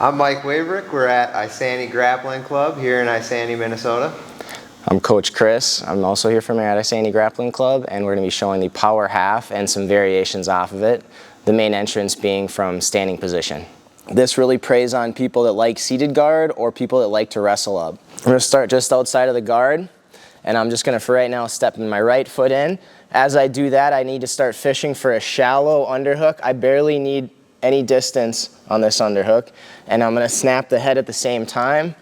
I'm Mike Waybrick. We're at Isanti Grappling Club here in Isanti, Minnesota. I'm Coach Chris. I'm also here from at Isanti Grappling Club, and we're going to be showing the power half and some variations off of it, the main entrance being from standing position. This really preys on people that like seated guard or people that like to wrestle up. I'm going to start just outside of the guard, and I'm just going to, for right now, step my right foot in. As I do that, I need to start fishing for a shallow underhook. I barely need any distance on this underhook, and I'm going to snap the head at the same time.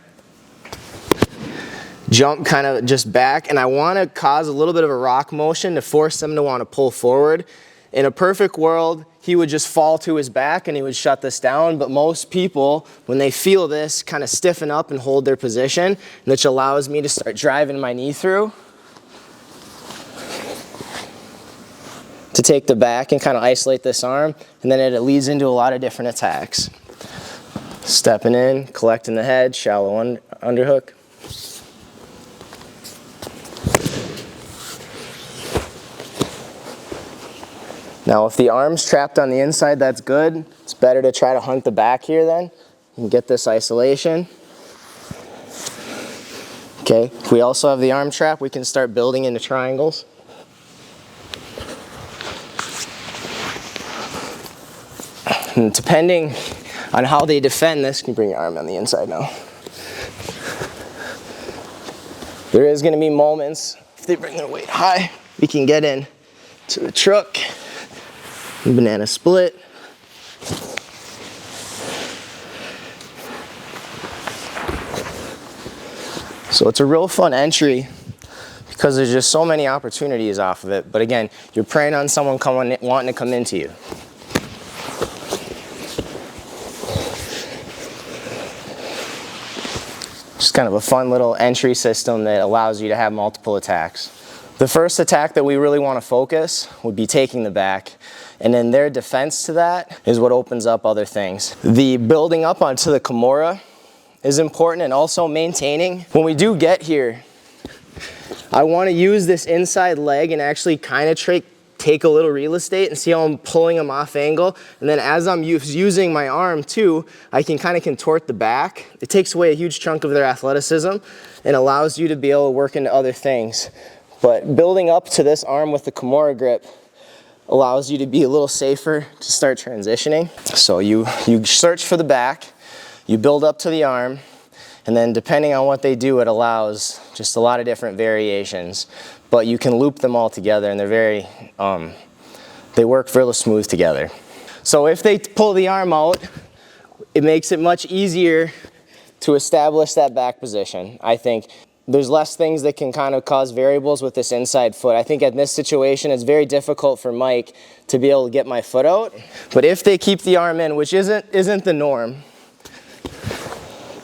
Jump kind of just back, and I want to cause a little bit of a rock motion to force them to want to pull forward. In a perfect world, he would just fall to his back and he would shut this down, but most people, when they feel this, kind of stiffen up and hold their position, which allows me to start driving my knee through to take the back and kind of isolate this arm, and then it leads into a lot of different attacks. Stepping in, collecting the head, shallow underhook. Now if the arm's trapped on the inside, that's good. It's better to try to hunt the back here then and get this isolation. Okay, if we also have the arm trap, we can start building into triangles. And depending on how they defend this, you can bring your arm on the inside now. There is going to be moments, if they bring their weight high, we can get in to the truck, banana split. So it's a real fun entry because there's just so many opportunities off of it. But again, you're preying on someone wanting to come into you. Just kind of a fun little entry system that allows you to have multiple attacks. The first attack that we really want to focus would be taking the back, and then their defense to that is what opens up other things. The building up onto the Kimura is important, and also maintaining. When we do get here, I want to use this inside leg and actually kind of take a little real estate and see how I'm pulling them off angle. And then as I'm using my arm too, I can kind of contort the back. It takes away a huge chunk of their athleticism and allows you to be able to work into other things. But building up to this arm with the Kimura grip allows you to be a little safer to start transitioning. So you search for the back, you build up to the arm, and then depending on what they do, it allows just a lot of different variations. But you can loop them all together, and they work really smooth together. So if they pull the arm out, it makes it much easier to establish that back position. I think there's less things that can kind of cause variables with this inside foot. I think in this situation, it's very difficult for Mike to be able to get my foot out. But if they keep the arm in, which isn't the norm,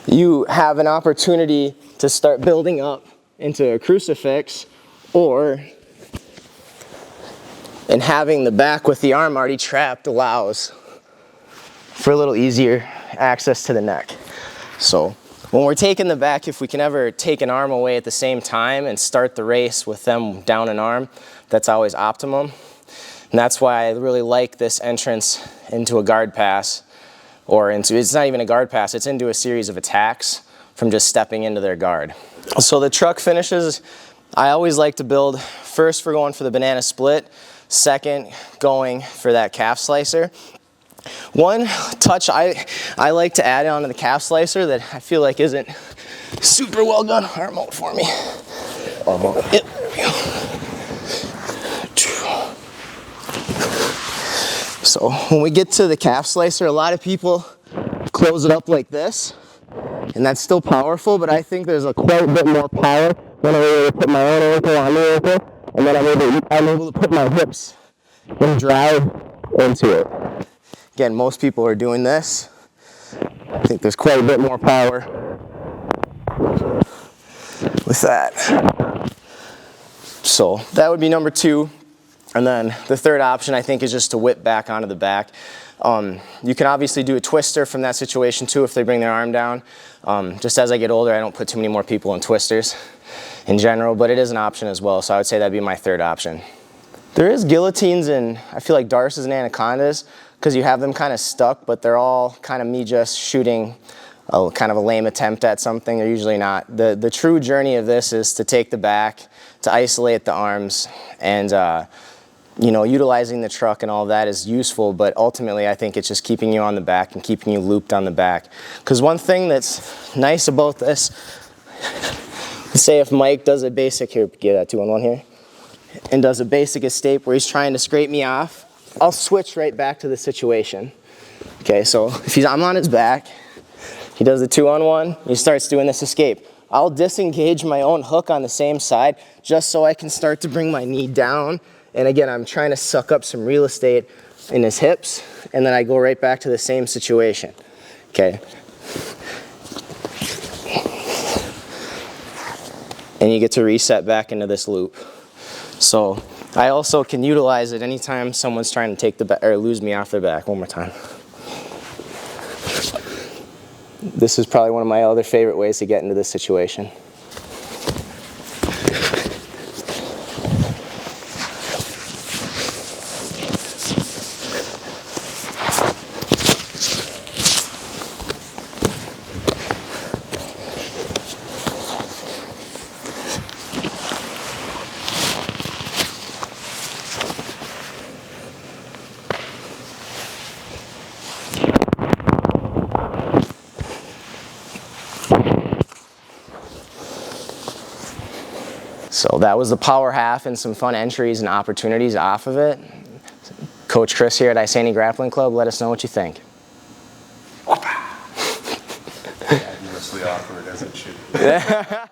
you have an opportunity to start building up into a crucifix, and having the back with the arm already trapped allows for a little easier access to the neck. So when we're taking the back, if we can ever take an arm away at the same time and start the race with them down an arm, that's always optimum. And that's why I really like this entrance into a guard pass, or it's not even a guard pass, it's into a series of attacks from just stepping into their guard. So the truck finishes, I always like to build first for going for the banana split, second going for that calf slicer. One touch I like to add on to the calf slicer that I feel like isn't super well done. Arm out for me. Arm out. Yep, there we go. So when we get to the calf slicer, a lot of people close it up like this, and that's still powerful, but I think there's quite a bit more power when I'm able to put my own ankle on the ankle, and then I'm able to put my hips and drive into it. Again, most people are doing this. I think there's quite a bit more power with that. So that would be number two. And then the third option, I think, is just to whip back onto the back. You can obviously do a twister from that situation too if they bring their arm down. Just as I get older, I don't put too many more people in twisters in general, but it is an option as well, so I would say that'd be my third option. There is guillotines and I feel like darces and anacondas because you have them kind of stuck, but they're all kind of me just shooting kind of a lame attempt at something. They're usually not. The true journey of this is to take the back, to isolate the arms, and you know, utilizing the truck and all that is useful, but ultimately I think it's just keeping you on the back and keeping you looped on the back. Because one thing that's nice about this, say if Mike does a basic, here, get that 2-on-1 here, and does a basic escape where he's trying to scrape me off, I'll switch right back to the situation. Okay, so if I'm on his back, he does the 2-on-1, he starts doing this escape. I'll disengage my own hook on the same side just so I can start to bring my knee down. And again, I'm trying to suck up some real estate in his hips, and then I go right back to the same situation. Okay. And you get to reset back into this loop. So I also can utilize it anytime someone's trying to take the back or lose me off their back. One more time. This is probably one of my other favorite ways to get into this situation. So that was the power half and some fun entries and opportunities off of it. Coach Chris here at Isanti Grappling Club, let us know what you think. Mostly awkward as it should be.